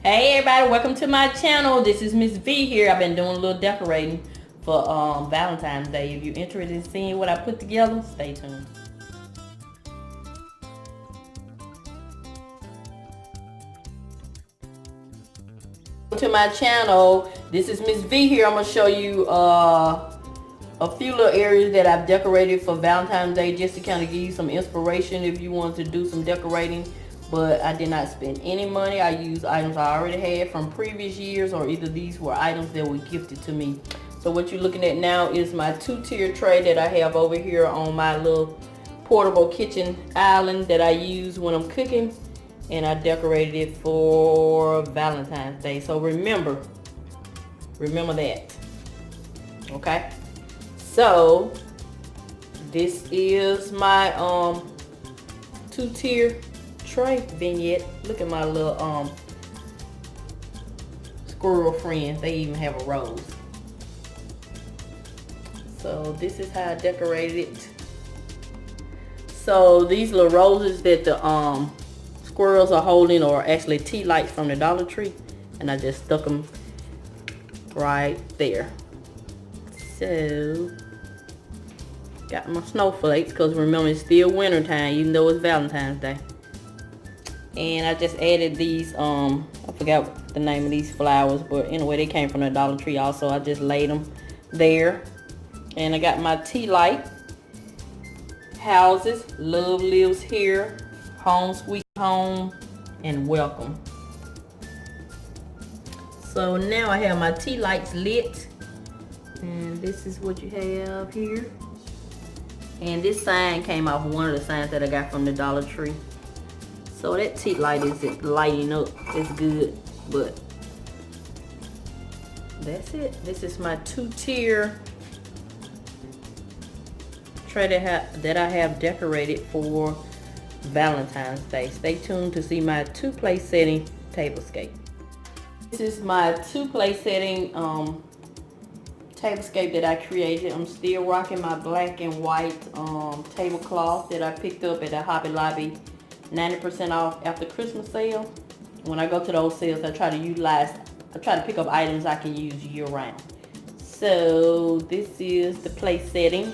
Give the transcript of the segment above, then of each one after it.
Hey everybody, welcome to my channel. This is Mrs Vee here. I've been doing a little decorating for Valentine's Day. If you're interested in seeing what I put together, stay tuned. To my channel, this is Mrs Vee here. I'm going to show you a few little areas that I've decorated for Valentine's Day, just to kind of give you some inspiration if you want to do some decorating. But I did not spend any money. I used items I already had from previous years, or either these were items that were gifted to me. So what you're looking at now is my 2-tier tray that I have over here on my little portable kitchen island that I use when I'm cooking, and I decorated it for Valentine's Day. So remember that. Okay, so this is my 2-tier tray vignette. Look at my little squirrel friends. They even have a rose. So this is how I decorated it. So these little roses that the squirrels are holding are actually tea lights from the Dollar Tree, and I just stuck them right there. So got my snowflakes, because remember, it's still winter time even though it's Valentine's Day. And I just added these, I forgot the name of these flowers, but anyway, they came from the Dollar Tree also. I just laid them there. And I got my tea light, houses, love lives here, home sweet home, and welcome. So now I have my tea lights lit, and this is what you have here. And this sign came off one of the signs that I got from the Dollar Tree. So that tea light isn't lighting up as good, but that's it. This is my 2-tier tray that I have decorated for Valentine's Day. Stay tuned to see my 2-place setting tablescape. This is my 2-place setting tablescape that I created. I'm still rocking my black and white tablecloth that I picked up at the Hobby Lobby 90% off after Christmas sale. When I go to those sales, I try to pick up items I can use year round. So this is the place setting.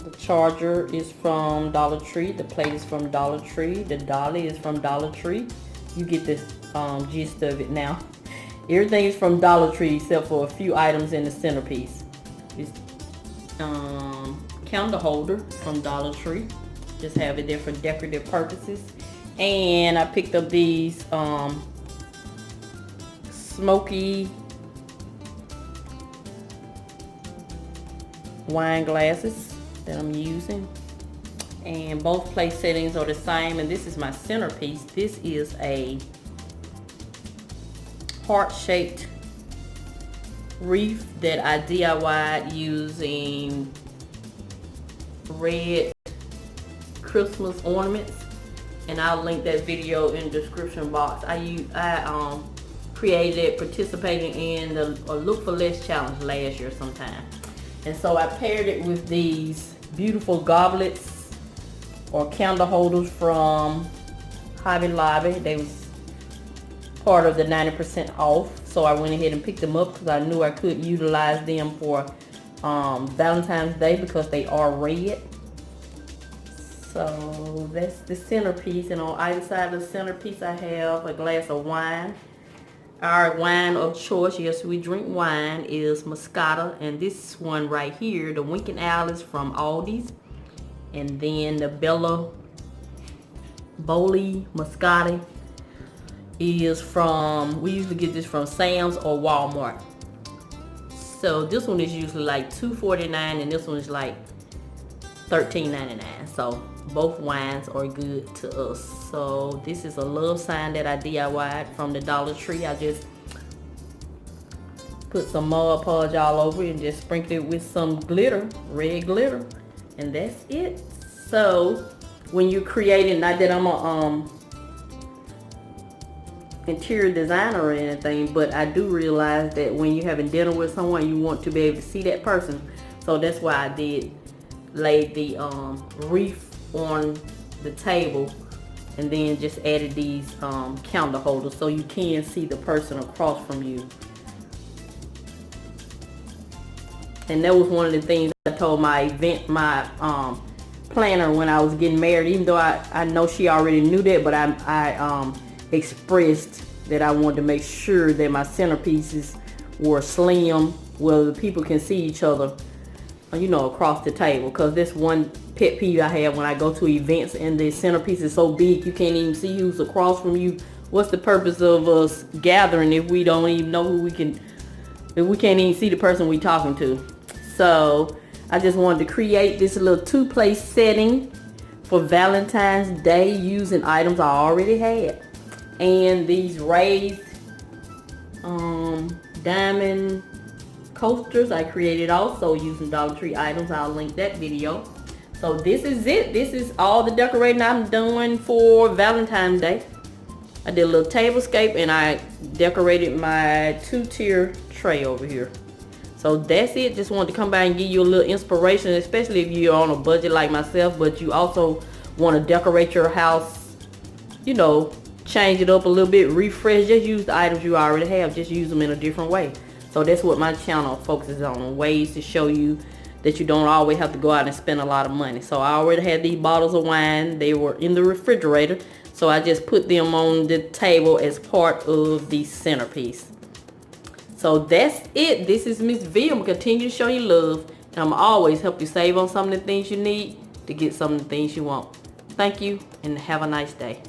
The charger is from Dollar Tree. The plate is from Dollar Tree. The dolly is from Dollar Tree. You get this gist of it now. Everything is from Dollar Tree except for a few items in the centerpiece. This candle holder from Dollar Tree. Just have it there for decorative purposes. And I picked up these smoky wine glasses that I'm using. And both place settings are the same. And this is my centerpiece. This is a heart-shaped wreath that I DIY'd using red Christmas ornaments, and I'll link that video in the description box. I created it participating in the Look for Less challenge last year sometime, and so I paired it with these beautiful goblets or candle holders from Hobby Lobby. They was part of the 90% off, so I went ahead and picked them up because I knew I could utilize them for Valentine's Day because they are red. So that's the centerpiece, and on either side of the centerpiece I have a glass of wine. Our wine of choice, yes, we drink wine, is Moscato, and this one right here, the Winking Owl, is from Aldi's, and then the Bella Boli Moscato is from, we usually get this from Sam's or Walmart. So this one is usually like $2.49, and this one is like $13.99. So both wines are good to us. So this is a love sign that I DIY'd from the Dollar Tree. I just put some Mod Podge all over it and just sprinkled it with some glitter, red glitter, and that's it. So when you're creating, not that I'm a interior designer or anything, but I do realize that when you're having dinner with someone, you want to be able to see that person. So that's why I did lay the wreath on the table And then just added these candle holders so you can see the person across from you. And that was one of the things I told my planner when I was getting married, even though I know she already knew that, but I expressed that I wanted to make sure that my centerpieces were slim where the people can see each other, you know, across the table. Because this one pet peeve I have when I go to events and the centerpiece is so big you can't even see who's across from you. What's the purpose of us gathering if we don't even know who if we can't even see the person we talking to? So I just wanted to create this little two-place setting for Valentine's Day using items I already had. And these raised diamond coasters I created also using Dollar Tree items. I'll link that video. So this is it. This is all the decorating I'm doing for Valentine's Day. I did a little tablescape and I decorated my 2-tier tray over here. So that's it. Just wanted to come by and give you a little inspiration, especially if you're on a budget like myself, but you also want to decorate your house, you know, change it up a little bit, refresh. Just use the items you already have, just use them in a different way. So that's what my channel focuses on, ways to show you that you don't always have to go out and spend a lot of money. So I already had these bottles of wine. They were in the refrigerator, so I just put them on the table as part of the centerpiece. So that's it. This is Miss Vee. I'm going to continue to show you love, and I'm going to always help you save on some of the things you need to get some of the things you want. Thank you, and have a nice day.